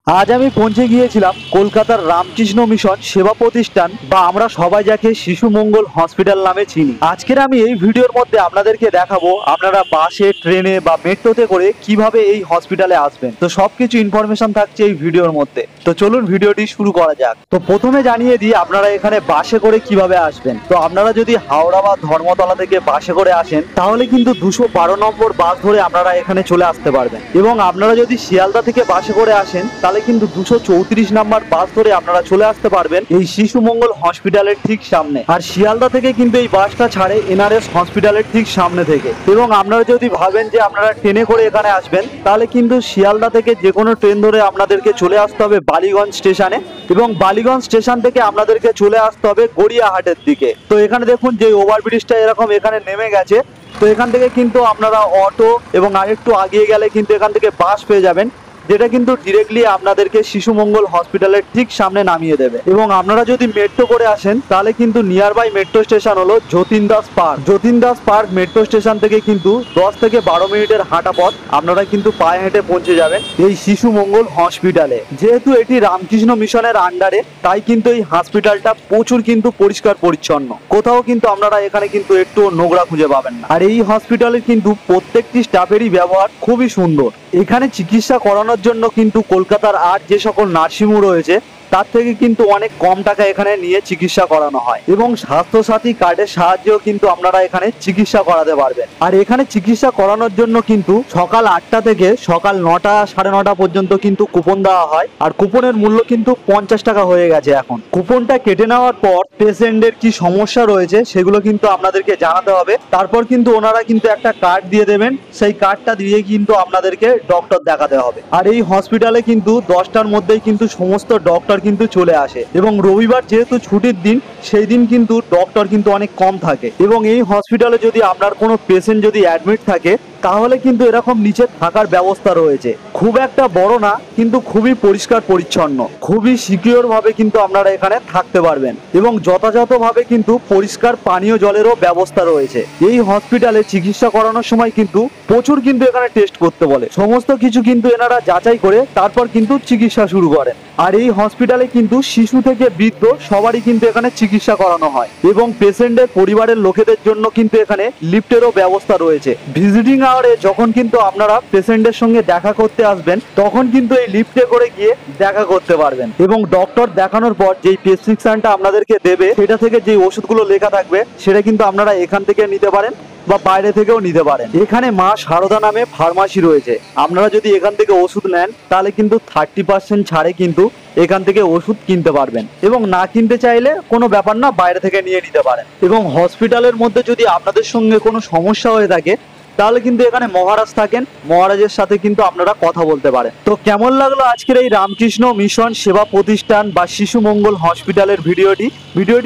আজ আমি পৌঁছে গিয়েছিলাম কলকাতার রামকৃষ্ণ মিশন সেবা প্রতিষ্ঠান বা আমরা সবাই যাকে শিশু মঙ্গল হসপিটাল নামে চিনি। আজকের আমি এই ভিডিওর মধ্যে আপনাদেরকে দেখাবো আপনারা বাসে, ট্রেনে বা মেট্রোতে করে কিভাবে এই হসপিটালে আসবেন। তো সবকিছু ইনফরমেশন থাকছে এই ভিডিওর মধ্যে। তো চলুন ভিডিওটি শুরু করা যাক। তো প্রথমে জানিয়ে দিই আপনারা এখানে বাসে করে কিভাবে আসবেন। তো আপনারা যদি হাওড়া বা ধর্মতলা থেকে বাসে করে আসেন তাহলে কিন্তু 212 নম্বর বাস ধরে আপনারা এখানে চলে আসতে পারবেন। এবং আপনারা যদি শিয়ালদা থেকে বাসে করে আসেন তাহলে কিন্তু 234 নাম্বার বাস ধরে আপনারা চলে আসতে পারবেন এই শিশু মঙ্গল হসপিটালের ঠিক সামনে। আর শিয়ালদা থেকে কিন্তু এই বাসটা ছাড়ে এনআরএস হসপিটালের ঠিক সামনে থেকে। এবং আপনারা যদি ভাবেন যে আপনারা ট্রেনে করে এখানে আসবেন তাহলে কিন্তু শিয়ালদা থেকে যে কোনো ট্রেন ধরে আপনাদেরকে চলে আসতে হবে বালিগঞ্জ স্টেশনে। এবং বালিগঞ্জ স্টেশন থেকে আপনাদেরকে চলে আসতে হবে গড়িয়াহাটের দিকে। তো এখানে দেখুন যে ওভারব্রিজটা এরকম এখানে নেমে গেছে। তো এখান থেকে কিন্তু আপনারা অটো এবং আরেকটু আগিয়ে গেলে কিন্তু এখান থেকে বাস পেয়ে যাবেন, যেটা কিন্তু ডিরেক্টলি আপনাদেরকে শিশু মঙ্গল হসপিটালের ঠিক সামনে নামিয়ে দেবে। এবং আপনারা যদি মেট্রো করে আসেন তাহলে কিন্তু নিয়ার বাই মেট্রো স্টেশন হলো Jatin Das park. Jatin Das park metro station থেকে কিন্তু 10 থেকে 12 মিনিটের হাঁটা পথ আপনারা কিন্তু পায়ে হেঁটে পৌঁছে যাবেন এই শিশু মঙ্গল হসপিটালে। যেহেতু এটি রামকৃষ্ণ মিশনের আন্ডারে তাই কিন্তু এই হসপিটালটা প্রচুর কিন্তু পরিষ্কার পরিচ্ছন্ন। কোথাও কিন্তু আপনারা এখানে কিন্তু একটু নোংরা খুঁজে পাবেন না। আর এই হসপিটালের কিন্তু প্রত্যেকটি স্টাফেরই ব্যবহার খুবই সুন্দর। এখানে চিকিৎসা করানোর জন্য কিন্তু কলকাতার আর যে সকল নার্সিংহোম রয়েছে তার থেকে কিন্তু অনেক কম টাকা এখানে নিয়ে চিকিৎসা করানো হয়। এবং স্বাস্থ্যসাথী কার্ডের সাহায্যেও কিন্তু আপনারা এখানে চিকিৎসা করাতে পারবেন। আর এখানে চিকিৎসা করানোর জন্য কিন্তু সকাল 8টা থেকে সকাল 9টা, 9:30 পর্যন্ত কিন্তু কুপন দেওয়া হয়। আর কুপনের মূল্য কিন্তু 50 টাকা হয়ে গেছে এখন। কুপনটা কেটে নেওয়ার পর পেশেন্টের কি সমস্যা রয়েছে সেগুলো কিন্তু আপনাদেরকে জানাতে হবে। তারপর কিন্তু ওনারা কিন্তু একটা কার্ড দিয়ে দেবেন, সেই কার্ডটা দিয়ে কিন্তু আপনাদেরকে ডক্টর দেখাতে হবে। আর এই হসপিটালে কিন্তু 10টার মধ্যেই কিন্তু সমস্ত ডক্টর কিন্তু চলে আসে। এবং রবিবার যেহেতু ছুটির দিন সেই দিন কিন্তু ডক্টর কিন্তু অনেক কম থাকে। এবং এই হসপিটালে যদি আপনার কোনো পেশেন্ট যদি অ্যাডমিট থাকে তাহলে কিন্তু এরকম নিচে থাকার ব্যবস্থা রয়েছে। খুব একটা বড় না কিন্তু খুবই পরিষ্কার পরিচ্ছন্ন, খুবই সিকিউর ভাবে কিন্তু আপনারা এখানে থাকতে পারবেন। এবং যথাযথভাবে কিন্তু পরিষ্কার পানীয় জলেরও ব্যবস্থা রয়েছে। এই হসপিটালে চিকিৎসা করানোর সময় কিন্তু প্রচুর কিন্তু এখানে টেস্ট করতে বলে। সমস্ত কিছু কিন্তু এনারা যাচাই করে তারপর কিন্তু চিকিৎসা শুরু করেন। আর এই হসপিটালে কিন্তু শিশু থেকে বৃদ্ধ সবারই কিন্তু এখানে চিকিৎসা করানো হয়। এবং পেশেন্টের পরিবারের লোকেদের জন্য কিন্তু এখানে লিফটেরও ব্যবস্থা রয়েছে। ভিজিটিং আওয়ারে যখন কিন্তু আপনারা পেশেন্টের সঙ্গে দেখা করতে আসবেন তখন কিন্তু এই লিফটে করে গিয়ে দেখা করতে পারবেন। এবং ডক্টর দেখানোর পর যেই প্রেসক্রিপশনটা আপনাদেরকে দেবে সেটা থেকে যে ওষুধগুলো লেখা থাকবে সেটা কিন্তু আপনারা এখান থেকে নিতে পারেন বা বাইরে থেকেও নিতে পারেন। এখানে মা সারদা নামে ফার্মাসি রয়েছে। আপনারা যদি এখান থেকে ওষুধ নেন তাহলে কিন্তু 30% ছাড়ে কিন্তু এখান থেকে ওষুধ কিনতে পারবেন। এবং না কিনতে চাইলে কোনো ব্যাপার না, বাইরে থেকে নিয়ে নিতে পারেন। এবং হসপিটালের মধ্যে যদি আপনাদের সঙ্গে কোনো সমস্যা হয়ে থাকে তাহলে কিন্তু এখানে মহারাজ থাকেন, মহারাজের সাথে কিন্তু আপনারা কথা বলতে পারেন। তো কেমন লাগলো আজকের এই রামকৃষ্ণ মিশন সেবা প্রতিষ্ঠান বা শিশু মঙ্গল হসপিটালের ভিডিওটি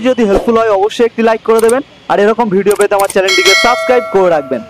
যদি হেল্পফুল হয় অবশ্যই একটি লাইক করে দেবেন। আর এরকম ভিডিও পেতে আমার চ্যানেলটিকে সাবস্ক্রাইব করে রাখবেন।